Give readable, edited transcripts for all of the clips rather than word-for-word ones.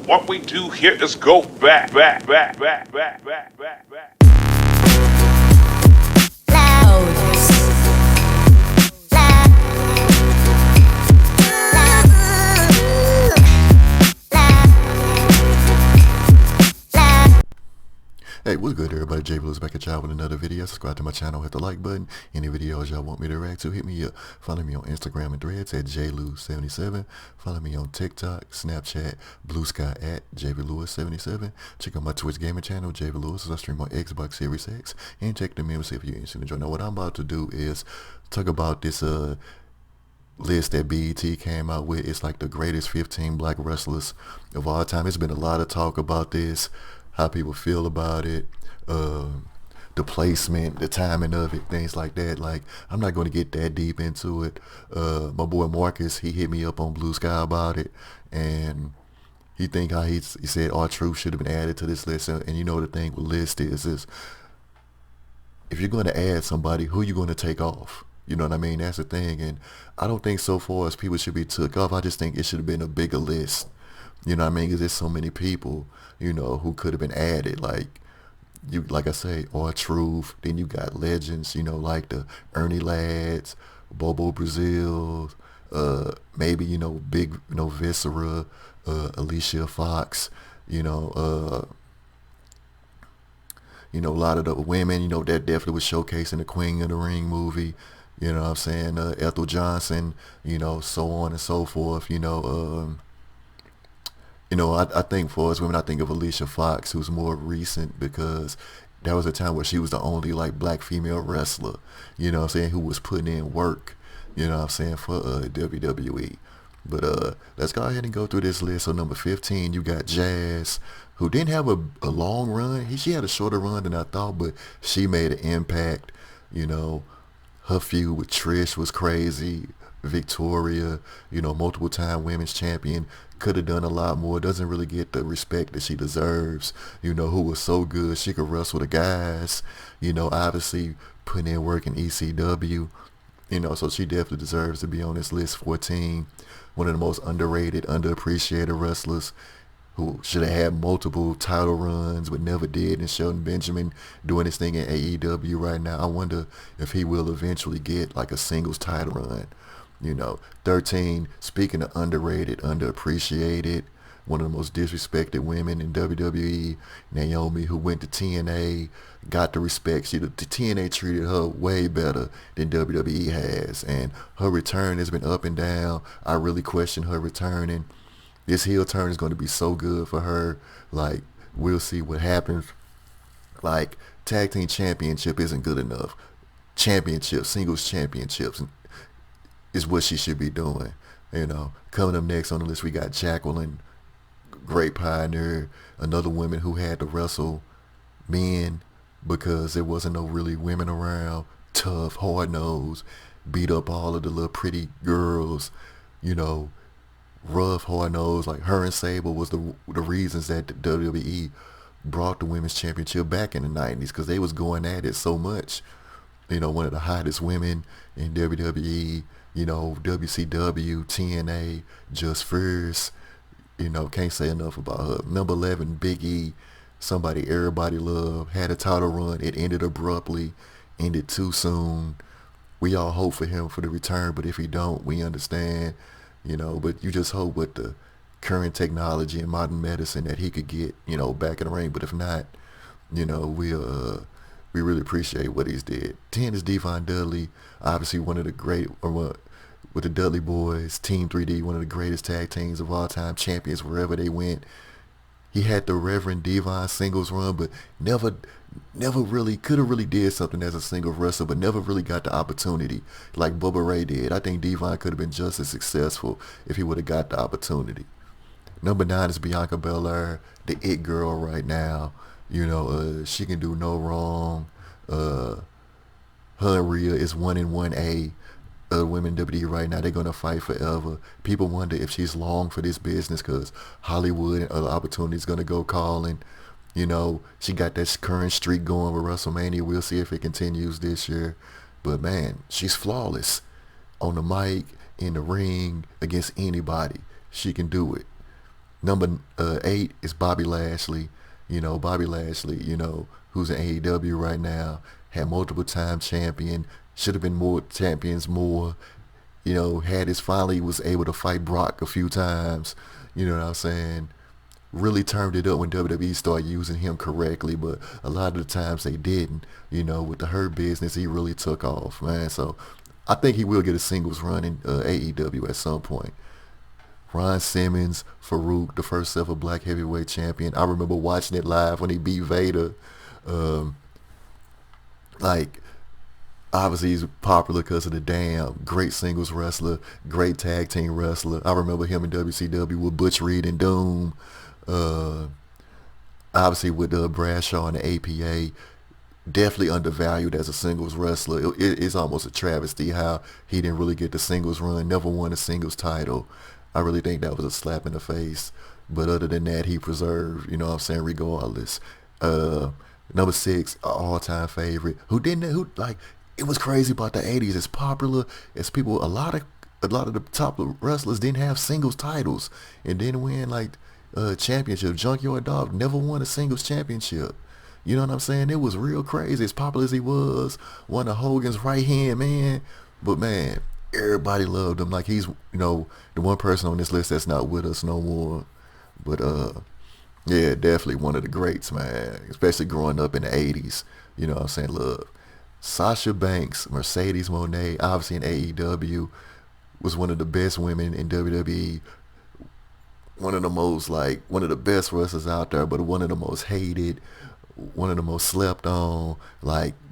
What we do here is go back. Hey, what's good everybody? Jay Blues back at y'all with another video. Subscribe to my channel, hit the like button. Any videos y'all want me to react to, hit me up. Follow me on Instagram and Threads at JLewis77. Follow me on TikTok, Snapchat, Blue Sky at JVLewis77. Check out my Twitch gaming channel, JV Lewis, as I stream on Xbox Series X. And check the members if you're interested in joining. Now what I'm about to do is talk about this list that BET came out with. It's like the greatest 15 black wrestlers of all time. It's been a lot of talk about this, how people feel about it, the placement, the timing of it, things like that. Like, I'm not going to get that deep into it. My boy Marcus, he hit me up on Blue Sky about it, and he said R-Truth should have been added to this list. And you know the thing with list is if you're going to add somebody, who you going to take off? You know what I mean? That's the thing. And I don't think so far as people should be took off. I just think it should have been a bigger list. You know what I mean? Because there's so many people, you know, who could have been added. Like I say, R-Truth. Then you got legends, you know, like the Ernie Lads, Bobo Brazil, maybe, you know, big, you know, Viscera, Alicia Fox, you know, a lot of the women, you know, that definitely was showcasing the Queen of the Ring movie. You know what I'm saying? Ethel Johnson, you know, so on and so forth, you know. I think for us women, I think of Alicia Fox, who's more recent, because that was a time where she was the only like black female wrestler, you know what I'm saying, who was putting in work, you know what I'm saying, for WWE. But let's go ahead and go through this list. So number 15, you got Jazz, who didn't have a long run. She had a shorter run than I thought, but she made an impact. You know, her feud with Trish was crazy. Victoria, you know, multiple time women's champion, could have done a lot more. Doesn't really get the respect that she deserves. You know, who was so good she could wrestle the guys. You know, obviously putting in work in ECW. You know, so she definitely deserves to be on this list. 14, one of the most underrated, underappreciated wrestlers, who should have had multiple title runs but never did. And Shelton Benjamin doing his thing in AEW right now. I wonder if he will eventually get like a singles title run. You know, 13, speaking of underrated, underappreciated, one of the most disrespected women in WWE, Naomi, who went to TNA, got the respect. The TNA treated her way better than WWE has, and her return has been up and down. I really question her returning. This heel turn is going to be so good for her. Like, we'll see what happens. Like, tag team championship isn't good enough. Championships, singles championships, is what she should be doing. You know, coming up next on the list, we got Jacqueline, great pioneer, another woman who had to wrestle men because there wasn't no really women around. Tough, hard nosed, beat up all of the little pretty girls, you know, rough, hard nosed. Like, her and Sable was the reasons that the WWE brought the women's championship back in the 90s, because they was going at it so much. You know, one of the hottest women in WWE, you know, WCW, TNA, Just Fierce, you know, can't say enough about her. Number 11, Big E, somebody everybody loved, had a title run. It ended abruptly, ended too soon. We all hope for him for the return, but if he don't, we understand, you know, but you just hope with the current technology and modern medicine that he could get, you know, back in the ring. But if not, you know, we really appreciate what he's did. 10 is Devon Dudley, obviously one of the great, with the Dudley Boys, Team 3D, one of the greatest tag teams of all time, champions wherever they went. He had the Reverend Devon singles run, but never really could have really did something as a single wrestler, but never really got the opportunity like Bubba Ray did. I think Devon could have been just as successful if he would have got the opportunity. Number 9 is Bianca Belair, the it girl right now. You know, she can do no wrong. Her and Rhea is 1 and 1A. Women WWE right now, they're going to fight forever. People wonder if she's long for this business because Hollywood and other opportunities going to go calling. You know, she got that current streak going with WrestleMania. We'll see if it continues this year. But, man, she's flawless on the mic, in the ring, against anybody. She can do it. Number 8 is Bobby Lashley. Bobby Lashley, who's in AEW right now, had multiple time champion, should have been more champions more. Had his finally was able to fight Brock a few times. You know what I'm saying? Really turned it up when WWE started using him correctly, but a lot of the times they didn't. With the Hurt Business, he really took off, man. So I think he will get a singles run in AEW at some point. Ron Simmons, Farouk, the first ever black heavyweight champion. I remember watching it live when he beat Vader. Um, like, obviously he's popular because of the damn great singles wrestler, great tag team wrestler. I remember him in WCW with Butch Reed and Doom. Uh, Obviously with Bradshaw and the APA, definitely undervalued as a singles wrestler. It's almost a travesty how he didn't really get the singles run, never won a singles title. I really think that was a slap in the face. But other than that, he preserved, you know what I'm saying, regardless. Uh, Number 6, all-time favorite. It was crazy about the 80s. As popular as people, a lot of the top wrestlers didn't have singles titles and didn't win championship. Junkyard Dog never won a singles championship. You know what I'm saying? It was real crazy. As popular as he was, one of Hogan's right hand man. But man, everybody loved him. Like he's, the one person on this list that's not with us no more. But yeah, definitely one of the greats, man. Especially growing up in the 80s. You know what I'm saying? Love. Sasha Banks, Mercedes Moné, obviously in AEW, was one of the best women in WWE. One of the best wrestlers out there, but one of the most hated, one of the most slept on,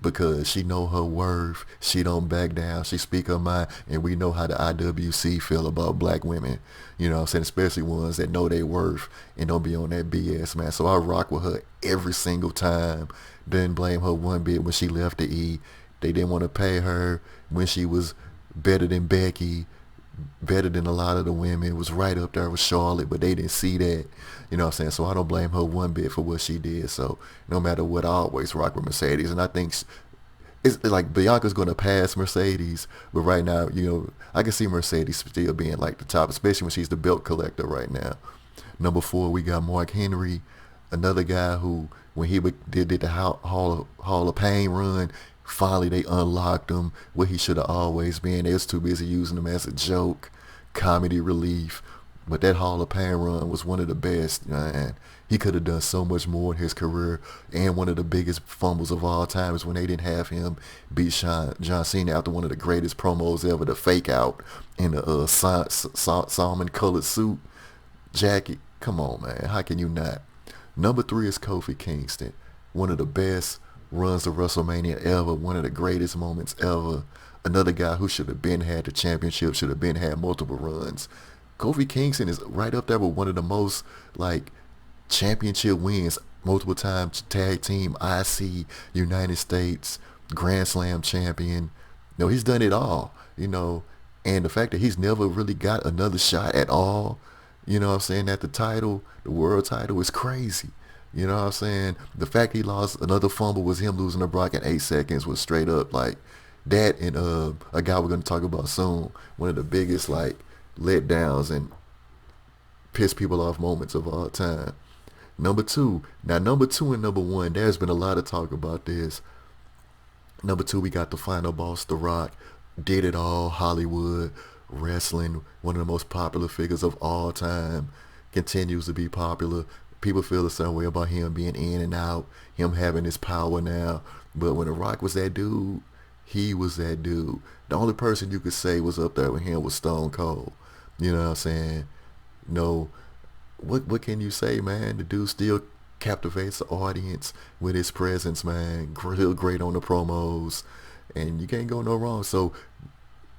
because she know her worth, she don't back down, she speak her mind, and we know how the IWC feel about black women, you know what I'm saying, especially ones that know their worth and don't be on that BS, man. So I rock with her every single time. Didn't blame her one bit when she left the E. They didn't want to pay her when she was better than Becky, better than a lot of the women. It was right up there with Charlotte, but they didn't see that. You know what I'm saying? So I don't blame her one bit for what she did. So no matter what, I always rock with Mercedes. And I think it's like Bianca's going to pass Mercedes. But right now, I can see Mercedes still being like the top, especially when she's the belt collector right now. Number 4, we got Mark Henry, another guy who, when he did the Hall of Pain run, finally they unlocked him where he should have always been. They was too busy using him as a joke, comedy relief. But that Hall of Pain run was one of the best, man. He could have done so much more in his career. And one of the biggest fumbles of all time is when they didn't have him beat John Cena after one of the greatest promos ever, the fake out in the salmon colored suit jacket. Come on, man. How can you not? Number 3 is Kofi Kingston. One of the best runs of WrestleMania ever. One of the greatest moments ever. Another guy who should have been had the championship, should have been had multiple runs. Kofi Kingston is right up there with one of the most championship wins, multiple time tag team, IC, United States, Grand Slam champion. He's done it all, and the fact that he's never really got another shot at all, you know what I'm saying, at the title, the world title, is crazy. You know what I'm saying? The fact he lost another fumble was him losing to Brock in 8 seconds was straight up that, and a guy we're going to talk about soon, one of the biggest letdowns and piss people off moments of all time. Number 2 and number 1, there's been a lot of talk about this. Number 2, we got the final boss, The Rock. Did it all, Hollywood, wrestling, one of the most popular figures of all time, continues to be popular. People feel the same way about him being in and out, him having his power now. But when The Rock was that dude, he was that dude. The only person you could say was up there with him was Stone Cold. You know what I'm saying? What can you say, man? The dude still captivates the audience with his presence, man. Real great on the promos, and you can't go no wrong. So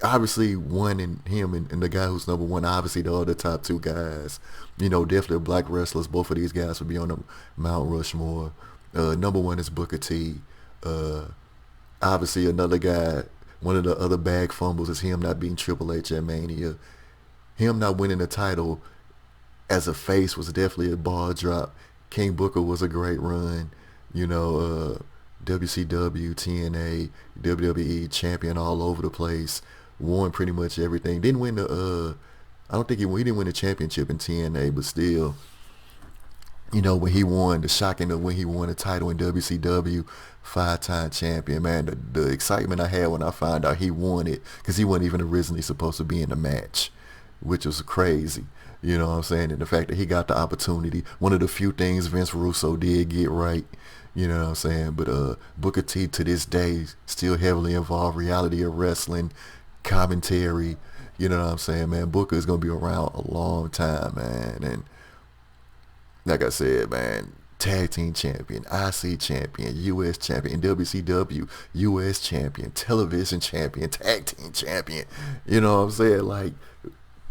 obviously one in him and the guy who's number 1, obviously the other top 2 guys, definitely black wrestlers. Both of these guys would be on the Mount Rushmore. Number 1 is Booker T. Obviously another guy, one of the other bag fumbles is him not beating Triple H at Mania. Him not winning the title as a face was definitely a ball drop. King Booker was a great run. WCW, TNA, WWE champion all over the place. Won pretty much everything. Didn't win the I don't think he didn't win the championship in TNA, but still, you know, when he won when he won the title in WCW, 5-time champion, man, the excitement I had when I found out he won it, because he wasn't even originally supposed to be in the match, which was crazy. You know what I'm saying? And the fact that he got the opportunity, one of the few things Vince Russo did get right. You know what I'm saying? But Booker T to this day still heavily involved reality of wrestling, commentary. You know what I'm saying, man? Booker is gonna be around a long time, man. And like I said, man, tag team champion, IC champion, US champion, WCW, US champion, television champion, tag team champion. You know what I'm saying? Like,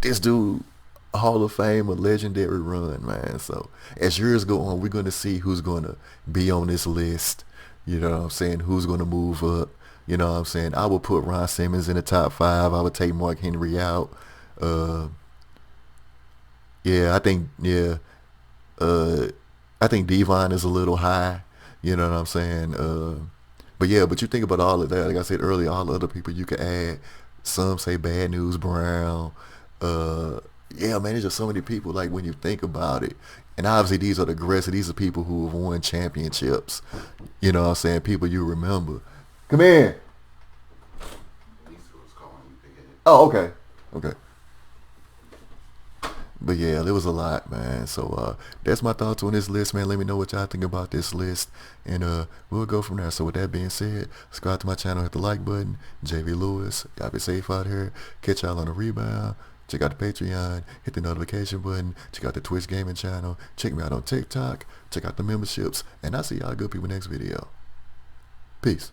this dude, Hall of Fame, a legendary run, man. So as years go on, we're going to see who's going to be on this list. You know what I'm saying? Who's going to move up? You know what I'm saying? I would put Ron Simmons in the top 5. I would take Mark Henry out. Yeah, I think, yeah. I think Devon is a little high. You know what I'm saying? But yeah, but you think about all of that. Like I said earlier, all the other people you could add. Some say Bad News Brown. Yeah, man, there's just so many people, like, when you think about it. And obviously these are the aggressive. These are people who have won championships. You know what I'm saying? People you remember. Come in. Oh, okay. Okay. But yeah, there was a lot, man. So that's my thoughts on this list, man. Let me know what y'all think about this list, and we'll go from there. So with that being said, subscribe to my channel, hit the like button. JV Lewis, y'all be safe out here. Catch y'all on the rebound. Check out the Patreon, hit the notification button. Check out the Twitch gaming channel. Check me out on TikTok. Check out the memberships, and I'll see y'all good people next video. Peace.